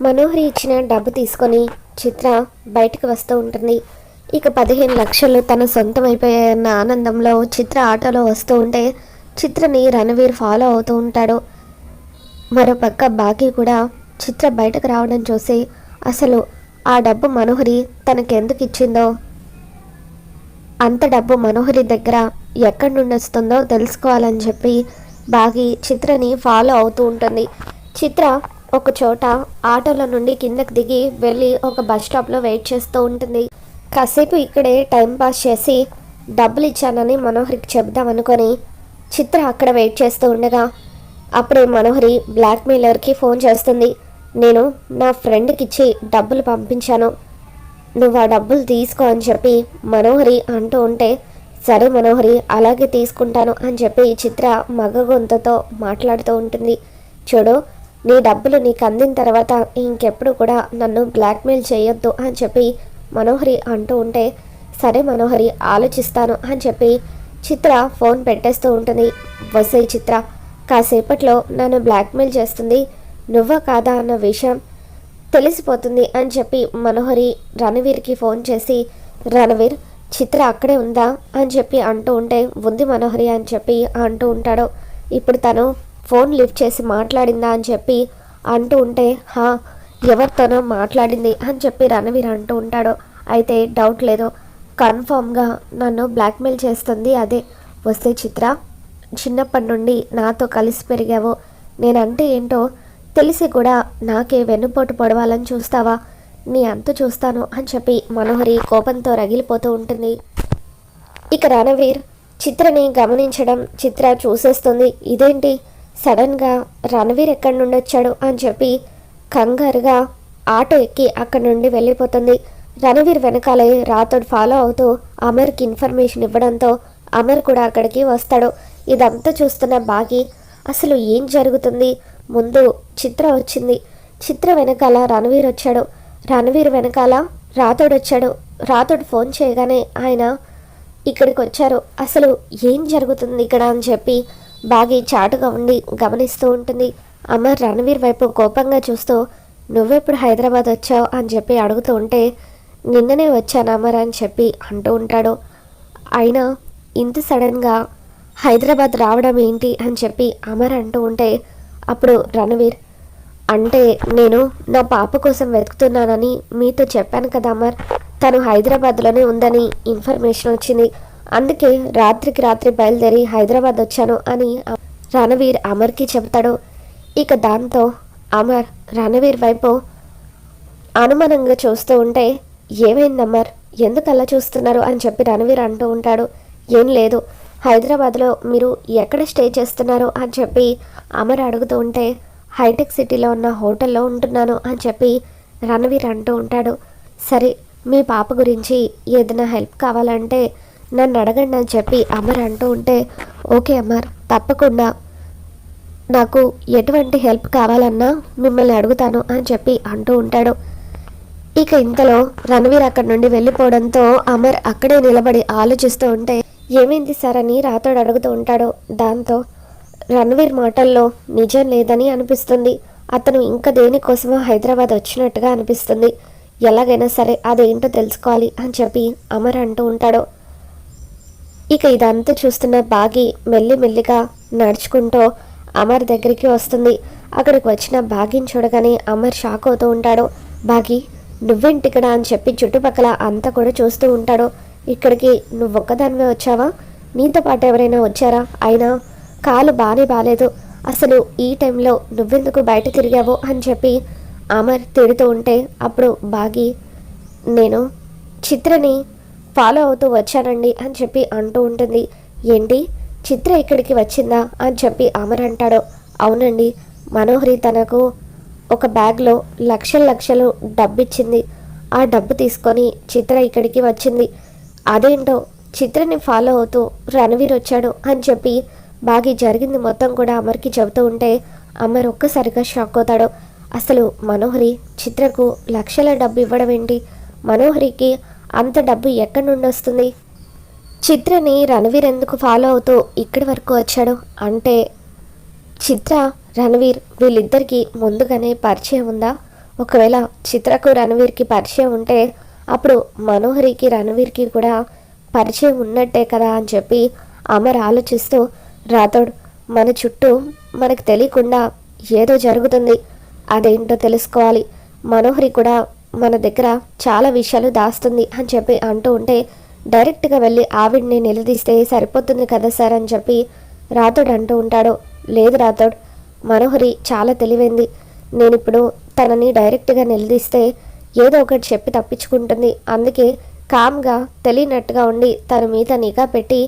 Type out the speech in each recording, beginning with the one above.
మనోహరి ఇచ్చిన డబ్బు తీసుకొని చిత్ర బయటకు వస్తూ ఉంటుంది. ఇక 15 లక్షలు తన సొంతం అయిపోయాయన్న ఆనందంలో చిత్ర ఆటోలో వస్తూ ఉంటే చిత్రని రణవీర్ ఫాలో అవుతూ ఉంటాడు. మరోపక్క బాకీ కూడా చిత్ర బయటకు రావడం చూసి అసలు ఆ డబ్బు మనోహరి తనకెందుకు ఇచ్చిందో, అంత డబ్బు మనోహరి దగ్గర ఎక్కడి నుండి వస్తుందో తెలుసుకోవాలని చెప్పి బాగి చిత్రని ఫాలో అవుతూ ఉంటుంది. చిత్ర ఒక చోట ఆటోలో నుండి కిందకి దిగి వెళ్ళి ఒక బస్ స్టాప్లో వెయిట్ చేస్తూ ఉంటుంది. కాసేపు ఇక్కడే టైం పాస్ చేసి డబ్బులు ఇచ్చానని మనోహరికి చెప్దామనుకొని చిత్ర అక్కడ వెయిట్ చేస్తూ ఉండగా అప్పుడే మనోహరి బ్లాక్మెయిలర్కి ఫోన్ చేస్తుంది. నేను నా ఫ్రెండ్కి ఇచ్చి డబ్బులు పంపించాను, నువ్వు ఆ డబ్బులు తీసుకో అని చెప్పి మనోహరి అంటూ ఉంటే సరే మనోహరి అలాగే తీసుకుంటాను అని చెప్పి చిత్ర మగ గొంతుతో మాట్లాడుతూ ఉంటుంది. చూడు, నీ డబ్బులు నీకు అందిన తర్వాత ఇంకెప్పుడు కూడా నన్ను బ్లాక్మెయిల్ చేయొద్దు అని చెప్పి మనోహరి అంటూ ఉంటే సరే మనోహరి ఆలోచిస్తాను అని చెప్పి చిత్ర ఫోన్ పెట్టేస్తూ ఉంటుంది. వసే చిత్ర, కాసేపట్లో నన్ను బ్లాక్మెయిల్ చేస్తుంది, నువ్వా కాదా అన్న విషయం తెలిసిపోతుంది అని చెప్పి మనోహరి రణవీర్కి ఫోన్ చేసి రణవీర్ చిత్ర అక్కడే ఉందా అని చెప్పి అంటూ ఉంటే ఉంది మనోహరి అని చెప్పి అంటూ ఉంటాడు. ఇప్పుడు తను ఫోన్ లిఫ్ట్ చేసి మాట్లాడిందా అని చెప్పి అంటూ ఉంటే హా ఎవరితోనో మాట్లాడింది అని చెప్పి రణవీర్ అంటూ ఉంటాడు. అయితే డౌట్ లేదు, కన్ఫామ్గా నన్ను బ్లాక్మెయిల్ చేస్తుంది అదే. వస్తే చిత్ర, చిన్నప్పటి నుండి నాతో కలిసి పెరిగావు, నేనంటే ఏంటో తెలిసి కూడా నాకే వెన్నుపోటు పొడవాలని చూస్తావా, నీ అంత చూస్తాను అని చెప్పి మనోహరి కోపంతో రగిలిపోతూ ఉంటుంది. ఇక రణవీర్ చిత్రని గమనించడం చిత్ర చూసేస్తుంది. ఇదేంటి సడన్గా రణవీర్ ఎక్కడి నుండి వచ్చాడు అని చెప్పి కంగారుగా ఆటో ఎక్కి అక్కడి నుండి వెళ్ళిపోతుంది. రణవీర్ వెనకాలే రాతోడు ఫాలో అవుతూ అమర్కి ఇన్ఫర్మేషన్ ఇవ్వడంతో అమర్ కూడా అక్కడికి వస్తాడు. ఇదంతా చూస్తున్న బాగి అసలు ఏం జరుగుతుంది, ముందు చిత్ర వచ్చింది, చిత్ర వెనకాల రణవీర్ వచ్చాడు, రణవీర్ వెనకాల రాతోడు వచ్చాడు, రాతోడు ఫోన్ చేయగానే ఆయన ఇక్కడికి వచ్చారు, అసలు ఏం జరుగుతుంది ఇక్కడ అని చెప్పి బాగి చాటుగా ఉండి గమనిస్తూ ఉంటుంది. అమర్ రణవీర్ వైపు కోపంగా చూస్తూ నువ్వెప్పుడు హైదరాబాద్ వచ్చావు అని చెప్పి అడుగుతూ ఉంటే నిన్ననే వచ్చాను అమర్ అని చెప్పి అంటూ ఉంటాడు. అయినా ఇంత సడన్గా హైదరాబాద్ రావడం ఏంటి అని చెప్పి అమర్ అంటూ ఉంటే అప్పుడు రణవీర్ అంటే నేను నా పాప కోసం వెతుకుతున్నానని మీతో చెప్పాను కదా అమర్, తను హైదరాబాద్లోనే ఉందని ఇన్ఫర్మేషన్ వచ్చింది, అందుకే రాత్రికి రాత్రి బయలుదేరి హైదరాబాద్ వచ్చాను అని రణవీర్ అమర్కి చెబుతాడు. ఇక దాంతో అమర్ రణవీర్ వైపు అనుమానంగా చూస్తూ ఉంటే ఏమైంది అమర్, ఎందుకు అలా చూస్తున్నారు అని చెప్పి రణవీర్ అంటూ ఉంటాడు. ఏం లేదు, హైదరాబాద్లో మీరు ఎక్కడ స్టే చేస్తున్నారు అని చెప్పి అమర్ అడుగుతూ ఉంటే హైటెక్ సిటీలో ఉన్న హోటల్లో ఉంటున్నాను అని చెప్పి రణవీర్ అంటూ ఉంటాడు. సరే, మీ పాప గురించి ఏదైనా హెల్ప్ కావాలంటే నన్ను అడగండి అని చెప్పి అమర్ అంటూ ఉంటే ఓకే అమర్, తప్పకుండా నాకు ఎటువంటి హెల్ప్ కావాలన్నా మిమ్మల్ని అడుగుతాను అని చెప్పి అంటూ ఉంటాడు. ఇక ఇంతలో రణవీర్ అక్కడి నుండి వెళ్ళిపోవడంతో అమర్ అక్కడే నిలబడి ఆలోచిస్తూ ఉంటే ఏమైంది సార్ అని రాతోడు అడుగుతూ ఉంటాడు. దాంతో రణవీర్ మాటల్లో నిజం లేదని అనిపిస్తుంది, అతను ఇంకా దేనికోసమో హైదరాబాద్ వచ్చినట్టుగా అనిపిస్తుంది, ఎలాగైనా సరే అదేంటో తెలుసుకోవాలి అని చెప్పి అమర్ అంటూ ఉంటాడు. ఇక ఇదంతా చూస్తున్న బాగి మెల్లిమెల్లిగా నడుచుకుంటూ అమర్ దగ్గరికి వస్తుంది. అక్కడికి వచ్చిన బాగిని చూడగానే అమర్ షాక్ అవుతూ ఉంటాడు. బాగి, నువ్వేంటిక్కడ అని చెప్పి చుట్టుపక్కల అంతా కూడా చూస్తూ ఉంటాడు. ఇక్కడికి నువ్వు ఒక్కదానివే వచ్చావా, నీతో పాటు ఎవరైనా వచ్చారా, అయినా కాలు బాలేదు, అసలు ఈ టైంలో నువ్వెందుకు బయట తిరిగావు అని చెప్పి అమర్ తిడుతూ ఉంటే అప్పుడు బాగి నేను చిత్రని ఫాలో అవుతూ వచ్చానండి అని చెప్పి అంటూ ఉంటుంది. ఏంటి, చిత్ర ఇక్కడికి వచ్చిందా అని చెప్పి అమర్ అంటాడు. అవునండి, మనోహరి తనకు ఒక బ్యాగ్లో లక్షలు డబ్బిచ్చింది, ఆ డబ్బు తీసుకొని చిత్ర ఇక్కడికి వచ్చింది, అదేంటో చిత్రని ఫాలో అవుతూ రణవీర్ వచ్చాడు అని చెప్పి బాగి జరిగింది మొత్తం కూడా అమర్కి చెబుతూ ఉంటే అమర్ ఒక్కసారిగా షాక్ అవుతాడు. అసలు మనోహరి చిత్రకు లక్షల డబ్బు ఇవ్వడం ఏంటి, మనోహరికి అంత డబ్బు ఎక్కడి నుండి వస్తుంది, చిత్రని రణవీర్ ఎందుకు ఫాలో అవుతూ ఇక్కడి వరకు వచ్చాడు అంటే చిత్ర రణవీర్ వీళ్ళిద్దరికీ ముందుగానే పరిచయం ఉందా, ఒకవేళ చిత్రకు రణవీర్కి పరిచయం ఉంటే అప్పుడు మనోహరికి రణవీర్కి కూడా పరిచయం ఉన్నట్టే కదా అని చెప్పి అమర్ ఆలోచిస్తూ, రాథోడ్, మన చుట్టూ మనకు తెలియకుండా ఏదో జరుగుతుంది, అదేంటో తెలుసుకోవాలి. మనోహరి కూడా మన దగ్గర చాలా విషయాలు దాస్తుంది అని చెప్పి అంటూ ఉంటే, డైరెక్ట్గా వెళ్ళి ఆవిడ్ని నిలదీస్తే సరిపోతుంది కదా సార్ అని చెప్పి రాథోడ్ అంటూ ఉంటాడు. లేదు రాథోడ్, మనోహరి చాలా తెలివైంది. నేనిప్పుడు తనని డైరెక్ట్గా నిలదీస్తే ఏదో ఒకటి చెప్పి తప్పించుకుంటుంది. అందుకే కామ్గా తెలియనట్టుగా ఉండి తన మీద నిఘా పెట్టి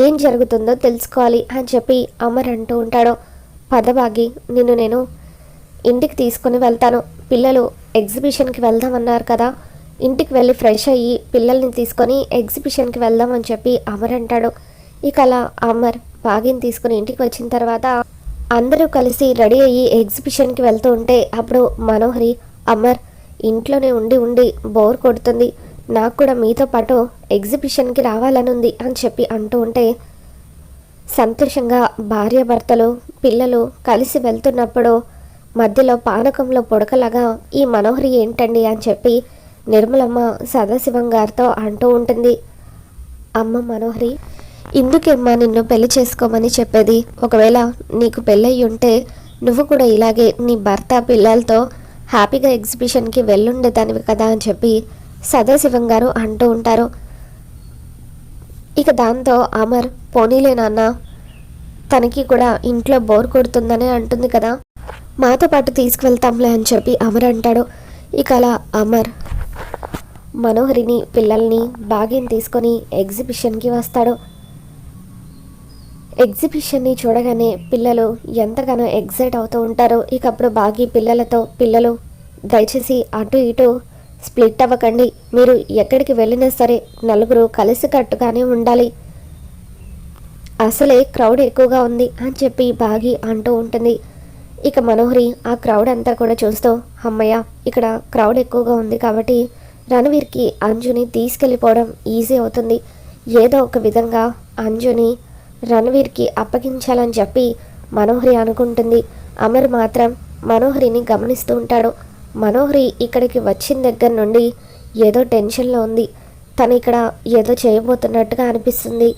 ఏం జరుగుతుందో తెలుసుకోవాలి అని చెప్పి అమర్ అంటూ ఉంటాడు. పదబాగి, నేను ఇంటికి తీసుకుని వెళ్తాను. పిల్లలు ఎగ్జిబిషన్కి వెళ్దామన్నారు కదా, ఇంటికి వెళ్ళి ఫ్రెష్ అయ్యి పిల్లల్ని తీసుకొని ఎగ్జిబిషన్కి వెళ్దామని చెప్పి అమర్ అంటాడు. ఇక అలా అమర్ బాగిని తీసుకుని ఇంటికి వచ్చిన తర్వాత అందరూ కలిసి రెడీ అయ్యి ఎగ్జిబిషన్కి వెళ్తూ ఉంటే అప్పుడు మనోహరి, అమర్, ఇంట్లోనే ఉండి ఉండి బోర్ కొడుతుంది, నాకు కూడా మీతో పాటు ఎగ్జిబిషన్కి రావాలనుంది అని చెప్పి అంటూ ఉంటే, సంతోషంగా భార్యాభర్తలు పిల్లలు కలిసి వెళ్తున్నప్పుడు మధ్యలో పానకంలో పొడకలాగా ఈ మనోహరి ఏంటండి అని చెప్పి నిర్మలమ్మ సదాశివం గారితో అంటూ ఉంటుంది. అమ్మ మనోహరి, ఇందుకేమ్మా నిన్ను పెళ్లి చేసుకోమని చెప్పేది. ఒకవేళ నీకు పెళ్ళయి ఉంటే నువ్వు కూడా ఇలాగే నీ భర్త పిల్లలతో హ్యాపీగా ఎగ్జిబిషన్కి వెళ్ళుండేదానివి కదా అని చెప్పి సదాశివం గారు అంటూ ఉంటారు. ఇక దాంతో అమర్, పోనీలే నాన్న, తనకి కూడా ఇంట్లో బోర్ కొడుతుందనే అంటుంది కదా, మాతో పాటు తీసుకువెళ్తాంలే అని చెప్పి అమర్ అంటాడు. ఇక అలా అమర్ మనోహరిని పిల్లల్ని బాగిని తీసుకొని ఎగ్జిబిషన్కి వస్తాడు. ఎగ్జిబిషన్ని చూడగానే పిల్లలు ఎంతగానో ఎగ్జైట్ అవుతూ ఉంటారు. ఇక అప్పుడు బాగి పిల్లలతో, పిల్లలు దయచేసి అటు ఇటు స్ప్లిట్ అవ్వకండి, మీరు ఎక్కడికి వెళ్ళినా సరే నలుగురు కలిసికట్టుగానే ఉండాలి, అసలే క్రౌడ్ ఎక్కువగా ఉంది అని చెప్పి బాగి అంటూ ఉంటుంది. ఇక మనోహరి ఆ క్రౌడ్ అంతా కూడా చూస్తూ, అమ్మయ్య, ఇక్కడ క్రౌడ్ ఎక్కువగా ఉంది కాబట్టి రణవీర్కి అంజుని తీసుకెళ్ళిపోవడం ఈజీ అవుతుంది, ఏదో ఒక విధంగా అంజుని రణవీర్కి అప్పగించాలని చెప్పి మనోహరి అనుకుంటుంది. అమర్ మాత్రం మనోహరిని గమనిస్తూ ఉంటాడు. మనోహరి ఇక్కడికి వచ్చిన దగ్గర నుండి ఏదో టెన్షన్లో ఉంది, తను ఇక్కడ ఏదో చేయబోతున్నట్టుగా అనిపిస్తుంది,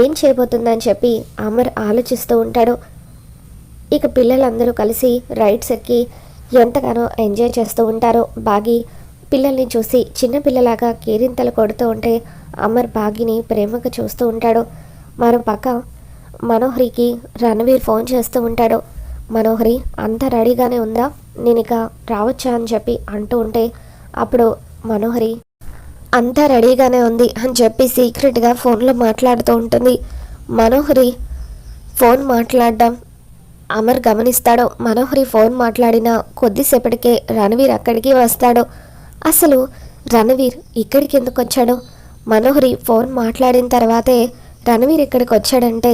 ఏం చేయబోతుందని చెప్పి అమర్ ఆలోచిస్తూ ఉంటాడు. ఇక పిల్లలందరూ కలిసి రైడ్స్ ఎక్కి ఎంతగానో ఎంజాయ్ చేస్తూ ఉంటారు. బాగి పిల్లల్ని చూసి చిన్నపిల్లలాగా కేరింతలు కొడుతూ ఉంటే అమర్ బాగిని ప్రేమగా చూస్తూ ఉంటాడు. మరో పక్క మనోహరికి రణవీర్ ఫోన్ చేస్తూ ఉంటాడు. మనోహరి, అంతా రెడీగానే ఉందా, నేను ఇక రావచ్చా అని చెప్పి అంటూ ఉంటే అప్పుడు మనోహరి, అంతా రెడీగానే ఉంది అని చెప్పి సీక్రెట్గా ఫోన్లో మాట్లాడుతూ ఉంటుంది. మనోహరి ఫోన్ మాట్లాడడం అమర్ గమనిస్తాడు. మనోహరి ఫోన్ మాట్లాడిన కొద్దిసేపటికే రణవీర్ అక్కడికి వస్తాడు. అసలు రణవీర్ ఇక్కడికి ఎందుకు వచ్చాడు? మనోహరి ఫోన్ మాట్లాడిన తర్వాతే రణవీర్ ఇక్కడికి వచ్చాడంటే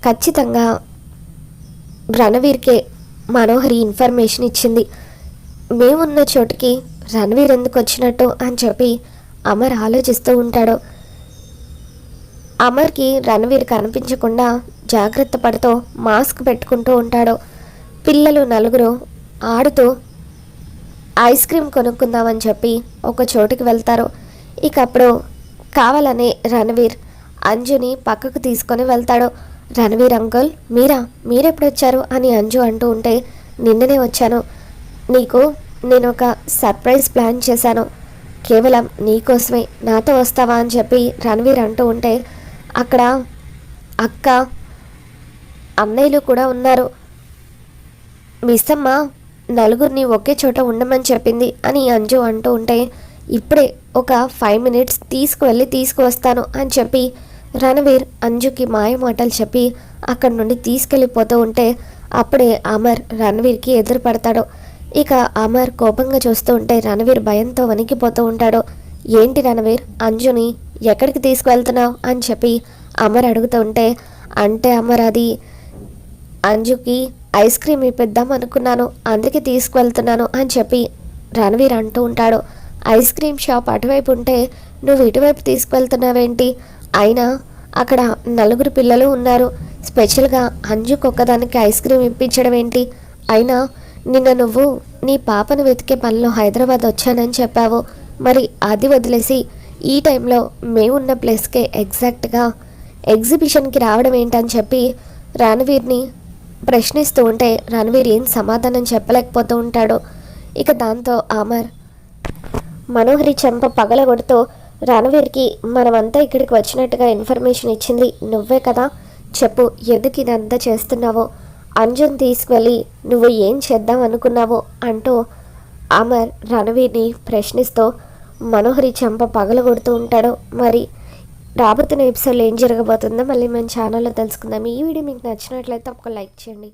ఖచ్చితంగా రణవీర్కే మనోహరి ఇన్ఫర్మేషన్ ఇచ్చింది. మేమున్న చోటుకి రణవీర్ ఎందుకు వచ్చినట్టు అని చెప్పి అమర్ ఆలోచిస్తూ ఉంటాడు. అమర్కి రణవీర్ కనిపించకుండా జాగ్రత్త పడుతూ మాస్క్ పెట్టుకుంటూ ఉంటాడు. పిల్లలు నలుగురు ఆడుతూ ఐస్ క్రీమ్ కొనుక్కుందామని చెప్పి ఒక చోటుకి వెళ్తారు. ఇక అప్పుడు కావాలనే రణవీర్ అంజుని పక్కకు తీసుకొని వెళ్తాడు. రణవీర్ అంకుల్, మీరెప్పుడు వచ్చారు అని అంజు అంటూ ఉంటే, నిన్ననే వచ్చాను, నీకు నేను ఒక సర్ప్రైజ్ ప్లాన్ చేశాను, కేవలం నీకోసమే, నాతో వస్తావా అని చెప్పి రణవీర్ అంటూ ఉంటే అక్కడ అక్క అన్నయ్యలు కూడా ఉన్నారు, మిస్ అమ్మ నలుగురిని ఒకే చోట ఉండమని చెప్పింది అని అంజు అంటూ ఉంటే, ఇప్పుడే ఒక 5 మినిట్స్ తీసుకువెళ్ళి తీసుకువస్తాను అని చెప్పి రణవీర్ అంజుకి మాయ మాటలు చెప్పి అక్కడి నుండి తీసుకెళ్ళిపోతూ ఉంటే అప్పుడే అమర్ రణవీర్కి ఎదురుపడతాడు. ఇక అమర్ కోపంగా చూస్తూ ఉంటే రణవీర్ భయంతో వణికిపోతూ ఉంటాడు. ఏంటి రణవీర్, అంజుని ఎక్కడికి తీసుకువెళ్తున్నావు అని చెప్పి అమర్ అడుగుతూ ఉంటే, అంటే అమర్, అది అంజుకి ఐస్ క్రీమ్ ఇప్పిద్దాం అనుకున్నాను, అందుకే తీసుకువెళ్తున్నాను అని చెప్పి రణవీర్ అంటూ ఉంటాడు. ఐస్ క్రీమ్ షాప్ అటువైపు ఉంటే నువ్వు ఇటువైపు తీసుకువెళ్తున్నావేంటి? అయినా అక్కడ నలుగురు పిల్లలు ఉన్నారు, స్పెషల్గా అంజుకు ఒక్కదానికి ఐస్ క్రీమ్ ఇప్పించడం ఏంటి? అయినా నిన్న నువ్వు నీ పాపను వెతికే పనిలో హైదరాబాద్ వచ్చానని చెప్పావు. మరి అది వదిలేసి ఈ టైంలో మేమున్న ప్లేస్కే ఎగ్జాక్ట్గా ఎగ్జిబిషన్కి రావడం ఏంటని చెప్పి రణవీర్ని ప్రశ్నిస్తూ ఉంటే రణవీర్ ఏం సమాధానం చెప్పలేకపోతూ ఉంటాడు. ఇక దాంతో అమర్ మనోహరి చెంప పగలగొడుతూ రణవీర్కి మనమంతా ఇక్కడికి వచ్చినట్టుగా ఇన్ఫర్మేషన్ ఇచ్చింది నువ్వే కదా, చెప్పు ఎందుకు ఇదంతా చేస్తున్నావో, అంజున్ తీసుకువెళ్ళి నువ్వు ఏం చేద్దాం అనుకున్నావో అంటూ అమర్ రణవీర్ని ప్రశ్నిస్తూ మనోహరి చెంప పగలగొడుతూ ఉంటాడు. మరి రాబోతున్న ఎపిసోడ్లో ఏం జరగబోతుందో మళ్ళీ మన ఛానల్లో తెలుసుకుందాం. ఈ వీడియో మీకు నచ్చినట్లయితే ఒక లైక్ చేయండి.